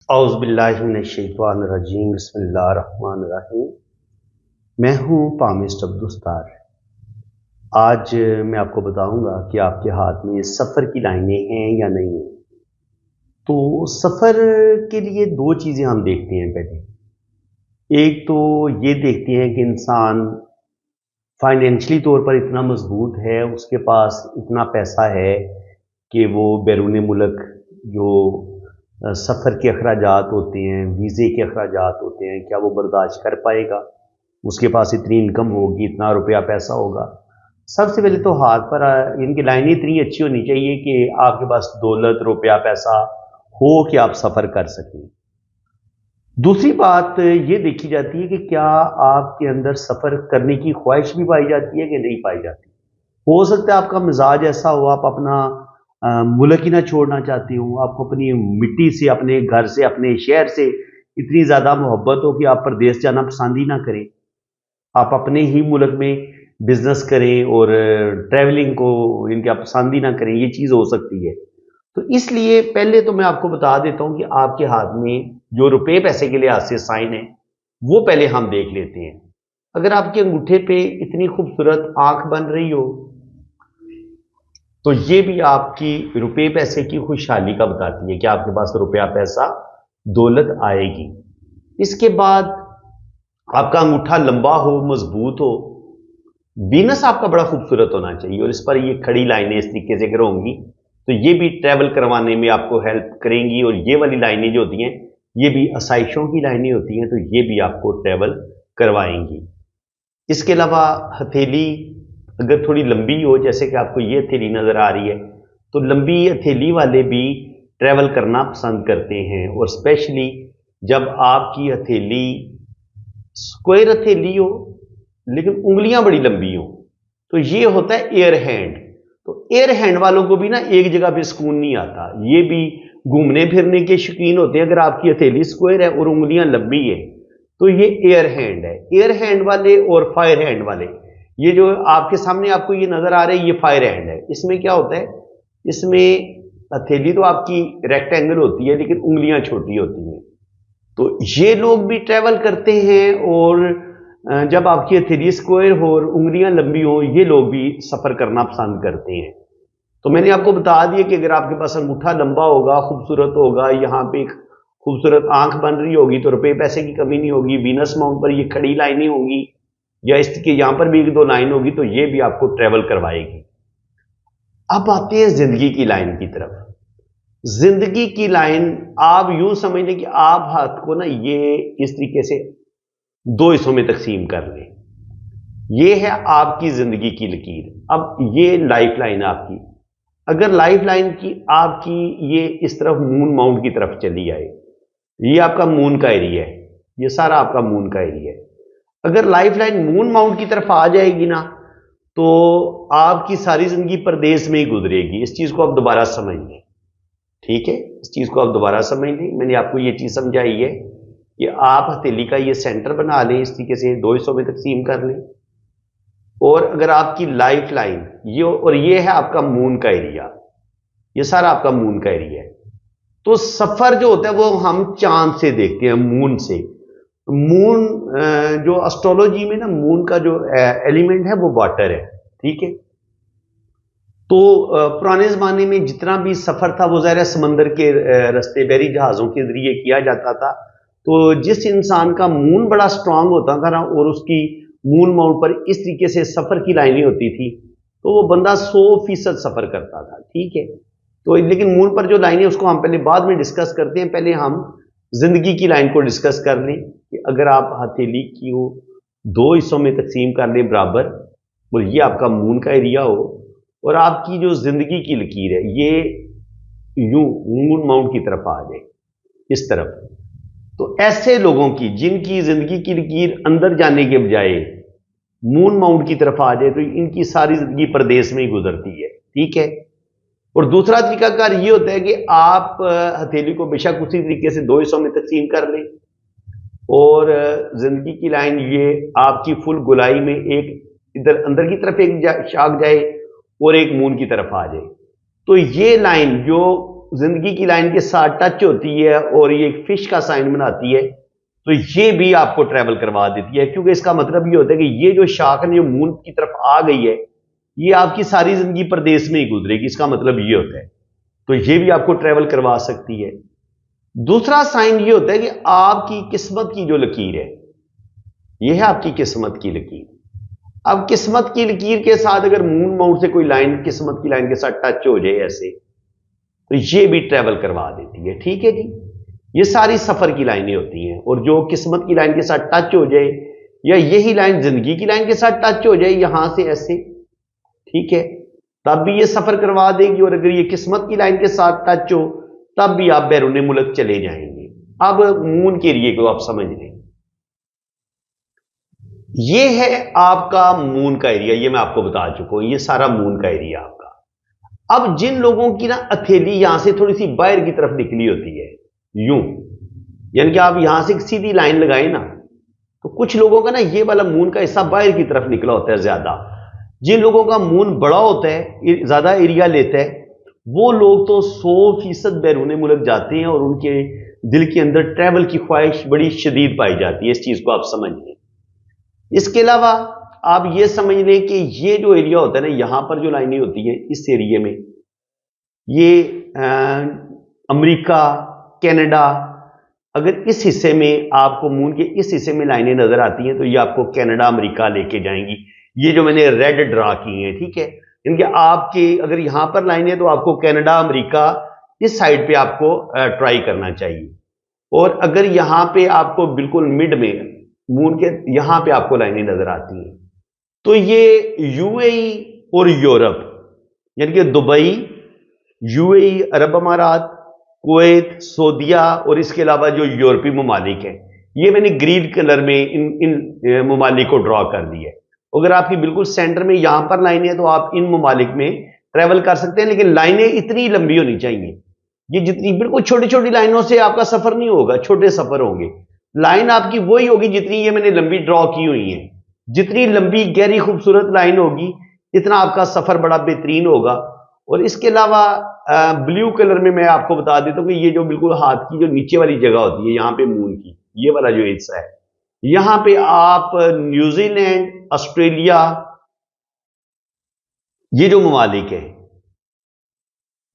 اعوذ باللہ من الشیطان الرجیم، بسم اللہ الرحمن الرحیم۔ میں ہوں پامسٹ عبدالستار۔ آج میں آپ کو بتاؤں گا کہ آپ کے ہاتھ میں سفر کی لائنیں ہیں یا نہیں ہیں۔ تو سفر کے لیے دو چیزیں ہم دیکھتے ہیں پہلے۔ ایک تو یہ دیکھتے ہیں کہ انسان فائنینشلی طور پر اتنا مضبوط ہے، اس کے پاس اتنا پیسہ ہے کہ وہ بیرون ملک جو سفر کے اخراجات ہوتے ہیں، ویزے کے اخراجات ہوتے ہیں، کیا وہ برداشت کر پائے گا؟ اس کے پاس اتنی انکم ہوگی، اتنا روپیہ پیسہ ہوگا۔ سب سے پہلے تو ہاتھ پر ان کی لائنیں اتنی اچھی ہونی چاہیے کہ آپ کے پاس دولت، روپیہ پیسہ ہو کہ آپ سفر کر سکیں۔ دوسری بات یہ دیکھی جاتی ہے کہ کیا آپ کے اندر سفر کرنے کی خواہش بھی پائی جاتی ہے کہ نہیں پائی جاتی۔ ہو سکتا ہے آپ کا مزاج ایسا ہو، آپ اپنا ملک ہی نہ چھوڑنا چاہتے ہوں، آپ کو اپنی مٹی سے، اپنے گھر سے، اپنے شہر سے اتنی زیادہ محبت ہو کہ آپ پردیس جانا پسند ہی نہ کریں، آپ اپنے ہی ملک میں بزنس کریں اور ٹریولنگ کو ان کے آپ پسند ہی نہ کریں۔ یہ چیز ہو سکتی ہے۔ تو اس لیے پہلے تو میں آپ کو بتا دیتا ہوں کہ آپ کے ہاتھ میں جو روپے پیسے کے لحاظ سے سائن ہے وہ پہلے ہم دیکھ لیتے ہیں۔ اگر آپ کے انگوٹھے پہ اتنی خوبصورت آنکھ بن رہی ہو تو یہ بھی آپ کی روپے پیسے کی خوشحالی کا بتاتی ہے کہ آپ کے پاس روپیہ پیسہ دولت آئے گی۔ اس کے بعد آپ کا انگوٹھا لمبا ہو، مضبوط ہو، وینس آپ کا بڑا خوبصورت ہونا چاہیے، اور اس پر یہ کھڑی لائنیں اس طریقے سے اگر ہوں گی تو یہ بھی ٹریول کروانے میں آپ کو ہیلپ کریں گی، اور یہ والی لائنیں جو ہوتی ہیں یہ بھی آسائشوں کی لائنیں ہوتی ہیں، تو یہ بھی آپ کو ٹریول کروائیں گی۔ اس کے علاوہ ہتھیلی اگر تھوڑی لمبی ہو، جیسے کہ آپ کو یہ ہتھیلی نظر آ رہی ہے، تو لمبی ہتھیلی والے بھی ٹریول کرنا پسند کرتے ہیں، اور اسپیشلی جب آپ کی ہتھیلی اسکوائر ہتھیلی ہو لیکن انگلیاں بڑی لمبی ہوں تو یہ ہوتا ہے ایئر ہینڈ۔ تو ایئر ہینڈ والوں کو بھی نا ایک جگہ پہ سکون نہیں آتا، یہ بھی گھومنے پھرنے کے شوقین ہوتے ہیں۔ اگر آپ کی ہتھیلی اسکوائر ہے اور انگلیاں لمبی ہے تو یہ ایئر ہینڈ ہے۔ ایئر ہینڈ والے اور فائر ہینڈ والے، یہ جو آپ کے سامنے آپ کو یہ نظر آ رہا ہے یہ فائر ہینڈ ہے۔ اس میں کیا ہوتا ہے، اس میں ہتھیلی تو آپ کی ریکٹینگل ہوتی ہے لیکن انگلیاں چھوٹی ہوتی ہیں۔ تو یہ لوگ بھی ٹریول کرتے ہیں، اور جب آپ کی ہتھیلی اسکوائر ہو اور انگلیاں لمبی ہوں یہ لوگ بھی سفر کرنا پسند کرتے ہیں۔ تو میں نے آپ کو بتا دیا کہ اگر آپ کے پاس انگوٹھا لمبا ہوگا، خوبصورت ہوگا، یہاں پہ ایک خوبصورت آنکھ بن رہی ہوگی تو روپے پیسے کی کمی نہیں ہوگی، وینس ماؤنٹ پر یہ کھڑی لائنیں ہوں گی یا اس کے یہاں پر بھی ایک دو لائن ہوگی تو یہ بھی آپ کو ٹریول کروائے گی۔ اب آتے ہیں زندگی کی لائن کی طرف۔ زندگی کی لائن آپ یوں سمجھ لیں کہ آپ ہاتھ کو نا یہ اس طریقے سے دو حصوں میں تقسیم کر لیں۔ یہ ہے آپ کی زندگی کی لکیر۔ اب یہ لائف لائن آپ کی، اگر لائف لائن کی آپ کی یہ اس طرف مون ماؤنٹ کی طرف چلی آئے، یہ آپ کا مون کا ایریا ہے، یہ سارا آپ کا مون کا ایریا ہے۔ اگر لائف لائن مون ماؤنٹ کی طرف آ جائے گی نا تو آپ کی ساری زندگی پردیس میں ہی گزرے گی۔ اس چیز کو آپ دوبارہ سمجھ لیں، ٹھیک ہے؟ اس چیز کو آپ دوبارہ سمجھ لیں۔ میں نے آپ کو یہ چیز سمجھائی ہے کہ آپ ہتھیلی کا یہ سینٹر بنا لیں، اس طریقے سے دو حصوں میں تقسیم کر لیں، اور اگر آپ کی لائف لائن یہ ہے آپ کا مون کا ایریا، یہ سارا آپ کا مون کا ایریا ہے، تو سفر جو ہوتا ہے وہ ہم چاند سے دیکھتے ہیں، مون سے۔ مون جو اسٹرولوجی میں نا مون کا جو ایلیمنٹ ہے وہ واٹر ہے، ٹھیک ہے؟ تو پرانے زمانے میں جتنا بھی سفر تھا وہ ظاہر سمندر کے رستے، بحری جہازوں کے ذریعے کیا جاتا تھا۔ تو جس انسان کا مون بڑا سٹرونگ ہوتا تھا نا، اور اس کی مون ماؤنٹ پر اس طریقے سے سفر کی لائنیں ہوتی تھی تو وہ بندہ 100% سفر کرتا تھا، ٹھیک ہے؟ تو لیکن مون پر جو لائنیں اس کو ہم پہلے بعد میں ڈسکس کرتے ہیں، پہلے ہم زندگی کی لائن کو ڈسکس کر لیں کہ اگر آپ ہتھیلی کی دو حصوں میں تقسیم کر لیں برابر، اور یہ آپ کا مون کا ایریا ہو، اور آپ کی جو زندگی کی لکیر ہے یہ یوں مون ماؤنٹ کی طرف آ جائے، اس طرف، تو ایسے لوگوں کی جن کی زندگی کی لکیر اندر جانے کے بجائے مون ماؤنٹ کی طرف آ جائے تو ان کی ساری زندگی پردیس میں ہی گزرتی ہے، ٹھیک ہے؟ اور دوسرا طریقہ کار یہ ہوتا ہے کہ آپ ہتھیلی کو بے شک اسی طریقے سے دو حصوں میں تقسیم کر لیں، اور زندگی کی لائن یہ آپ کی فل گولائی میں ایک ادھر اندر کی طرف ایک شاخ جائے اور ایک مون کی طرف آ جائے، تو یہ لائن جو زندگی کی لائن کے ساتھ ٹچ ہوتی ہے اور یہ ایک فش کا سائن بناتی ہے تو یہ بھی آپ کو ٹریول کروا دیتی ہے، کیونکہ اس کا مطلب یہ ہوتا ہے کہ یہ جو شاخ جو مون کی طرف آ گئی ہے یہ آپ کی ساری زندگی پردیس میں ہی گزرے گی، اس کا مطلب یہ ہوتا ہے، تو یہ بھی آپ کو ٹریول کروا سکتی ہے۔ دوسرا سائن یہ ہوتا ہے کہ آپ کی قسمت کی جو لکیر ہے، یہ ہے آپ کی قسمت کی لکیر۔ اب قسمت کی لکیر کے ساتھ اگر مون ماؤنٹ سے کوئی لائن قسمت کی لائن کے ساتھ ٹچ ہو جائے ایسے، تو یہ بھی ٹریول کروا دیتی ہے، ٹھیک ہے جی۔ یہ ساری سفر کی لائنیں ہوتی ہیں، اور جو قسمت کی لائن کے ساتھ ٹچ ہو جائے یا یہی لائن زندگی کی لائن کے ساتھ ٹچ ہو جائے یہاں سے ایسے، ٹھیک ہے، تب بھی یہ سفر کروا دے گی، اور اگر یہ قسمت کی لائن کے ساتھ ٹچ ہو تب بھی آپ بیرون ملک چلے جائیں گے۔ اب مون کے ایریے کو آپ سمجھ لیں، یہ ہے آپ کا مون کا ایریا، یہ میں آپ کو بتا چکا ہوں، یہ سارا مون کا ایریا آپ کا۔ اب جن لوگوں کی نا ہتھیلی یہاں سے تھوڑی سی باہر کی طرف نکلی ہوتی ہے، یوں، یعنی کہ آپ یہاں سے ایک سیدھی لائن لگائیں نا، تو کچھ لوگوں کا نا یہ والا مون کا حصہ باہر کی طرف نکلا ہوتا ہے زیادہ۔ جن لوگوں کا مون بڑا ہوتا ہے، زیادہ ایریا لیتا ہے، وہ لوگ تو 100% بیرون ملک جاتے ہیں، اور ان کے دل کے اندر ٹریول کی خواہش بڑی شدید پائی جاتی ہے، اس چیز کو آپ سمجھ لیں۔ اس کے علاوہ آپ یہ سمجھ لیں کہ یہ جو ایریا ہوتا ہے نا، یہاں پر جو لائنیں ہوتی ہیں اس ایریے میں، یہ امریکہ، کینیڈا، اگر اس حصے میں آپ کو مون کے اس حصے میں لائنیں نظر آتی ہیں تو یہ آپ کو کینیڈا، امریکہ لے کے جائیں گی۔ یہ جو میں نے ریڈ ڈرا کی ہیں، ٹھیک ہے، ان کے آپ کے اگر یہاں پر لائنیں تو آپ کو کینیڈا، امریکہ اس سائڈ پہ آپ کو ٹرائی کرنا چاہیے، اور اگر یہاں پہ آپ کو بالکل مڈ میں مون کے یہاں پہ آپ کو لائنیں نظر آتی ہیں تو یہ یو اے ای اور یورپ، یعنی کہ دبئی، یو اے ای عرب امارات، کویت، سعودیہ، اور اس کے علاوہ جو یورپی ممالک ہیں، یہ میں نے گرین کلر میں ان ممالک کو ڈرا کر دیا ہے۔ اگر آپ کی بالکل سینٹر میں یہاں پر لائنیں ہیں تو آپ ان ممالک میں ٹریول کر سکتے ہیں، لیکن لائنیں اتنی لمبی ہونی چاہیے، یہ جتنی بالکل چھوٹی چھوٹی لائنوں سے آپ کا سفر نہیں ہوگا، چھوٹے سفر ہوں گے۔ لائن آپ کی وہی ہوگی جتنی یہ میں نے لمبی ڈرا کی ہوئی ہیں، جتنی لمبی گہری خوبصورت لائن ہوگی اتنا آپ کا سفر بڑا بہترین ہوگا۔ اور اس کے علاوہ بلیو کلر میں آپ کو بتا دیتا ہوں کہ یہ جو بالکل ہاتھ کی جو نیچے والی جگہ ہوتی ہے یہاں پہ مون کی، یہ والا جو حصہ ہے، یہاں پہ آپ نیوزی لینڈ، آسٹریلیا، یہ جو ممالک ہیں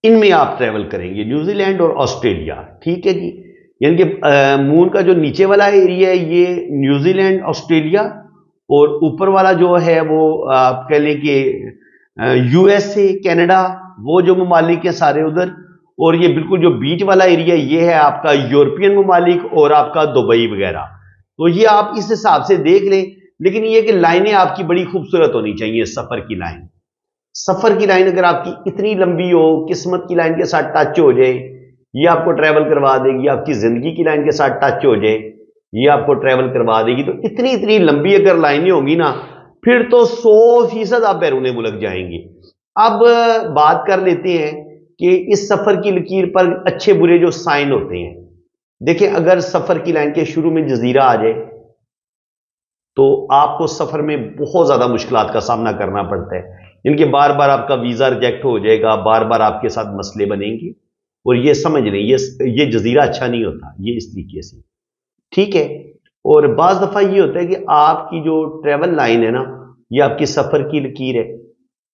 ان میں آپ ٹریول کریں گے، نیوزی لینڈ اور آسٹریلیا، ٹھیک ہے جی۔ یعنی کہ مون کا جو نیچے والا ایریا ہے یہ نیوزی لینڈ، آسٹریلیا، اور اوپر والا جو ہے وہ آپ کہہ لیں کہ یو ایس اے، کینیڈا، وہ جو ممالک ہیں سارے ادھر، اور یہ بالکل جو بیچ والا ایریا یہ ہے آپ کا یورپین ممالک اور آپ کا دبئی وغیرہ۔ تو یہ آپ اس حساب سے دیکھ لیں، لیکن یہ کہ لائنیں آپ کی بڑی خوبصورت ہونی چاہیے، سفر کی لائن۔ سفر کی لائن اگر آپ کی اتنی لمبی ہو، قسمت کی لائن کے ساتھ ٹچ ہو جائے، یہ آپ کو ٹریول کروا دے گی۔ آپ کی زندگی کی لائن کے ساتھ ٹچ ہو جائے، یہ آپ کو ٹریول کروا دے گی۔ تو اتنی لمبی اگر لائنیں ہوں گی نا، پھر تو 100% آپ بیرون ملک جائیں گے۔ اب بات کر لیتے ہیں کہ اس سفر کی لکیر پر اچھے برے جو سائن ہوتے ہیں۔ دیکھیں، اگر سفر کی لائن کے شروع میں جزیرہ آ جائے تو آپ کو سفر میں بہت زیادہ مشکلات کا سامنا کرنا پڑتا ہے، ان کے بار بار آپ کا ویزا ریجیکٹ ہو جائے گا، بار بار آپ کے ساتھ مسئلے بنیں گے، اور یہ سمجھ لیں یہ جزیرہ اچھا نہیں ہوتا، یہ اس طریقے سے، ٹھیک ہے۔ اور بعض دفعہ یہ ہوتا ہے کہ آپ کی جو ٹریول لائن ہے نا، یہ آپ کی سفر کی لکیر ہے،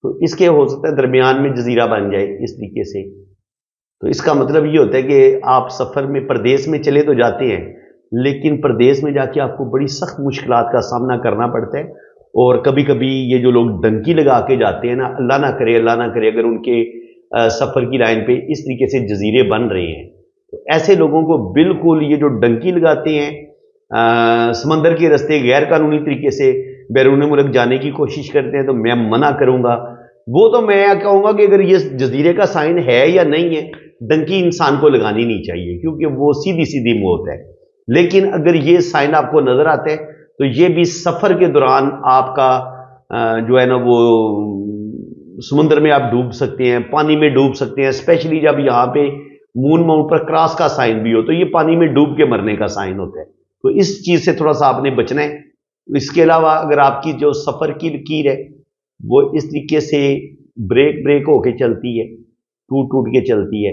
تو اس کے ہو سکتا ہے درمیان میں جزیرہ بن جائے اس طریقے سے۔ تو اس کا مطلب یہ ہوتا ہے کہ آپ سفر میں پردیس میں چلے تو جاتے ہیں، لیکن پردیس میں جا کے آپ کو بڑی سخت مشکلات کا سامنا کرنا پڑتا ہے، اور کبھی کبھی یہ جو لوگ ڈنکی لگا کے جاتے ہیں نا، اللہ نہ کرے اگر ان کے سفر کی لائن پہ اس طریقے سے جزیرے بن رہے ہیں، تو ایسے لوگوں کو بالکل یہ جو ڈنکی لگاتے ہیں، سمندر کے راستے غیر قانونی طریقے سے بیرون ملک جانے کی کوشش کرتے ہیں، تو میں منع کروں گا۔ وہ تو میں کہوں گا کہ اگر یہ جزیرے کا سائن ہے یا نہیں ہے، ڈنکی انسان کو لگانی نہیں چاہیے، کیونکہ وہ سیدھی سیدھی موت ہے۔ لیکن اگر یہ سائن آپ کو نظر آتا ہے تو یہ بھی سفر کے دوران آپ کا جو ہے نا وہ سمندر میں آپ ڈوب سکتے ہیں، پانی میں ڈوب سکتے ہیں، اسپیشلی جب یہاں پہ مون ماؤنٹ پر کراس کا سائن بھی ہو تو یہ پانی میں ڈوب کے مرنے کا سائن ہوتا ہے، تو اس چیز سے تھوڑا سا آپ نے بچنا ہے۔ اس کے علاوہ اگر آپ کی جو سفر کی لکیر ہے وہ اس طریقے سے بریک ہو کے چلتی ہے، ٹوٹ کے چلتی ہے،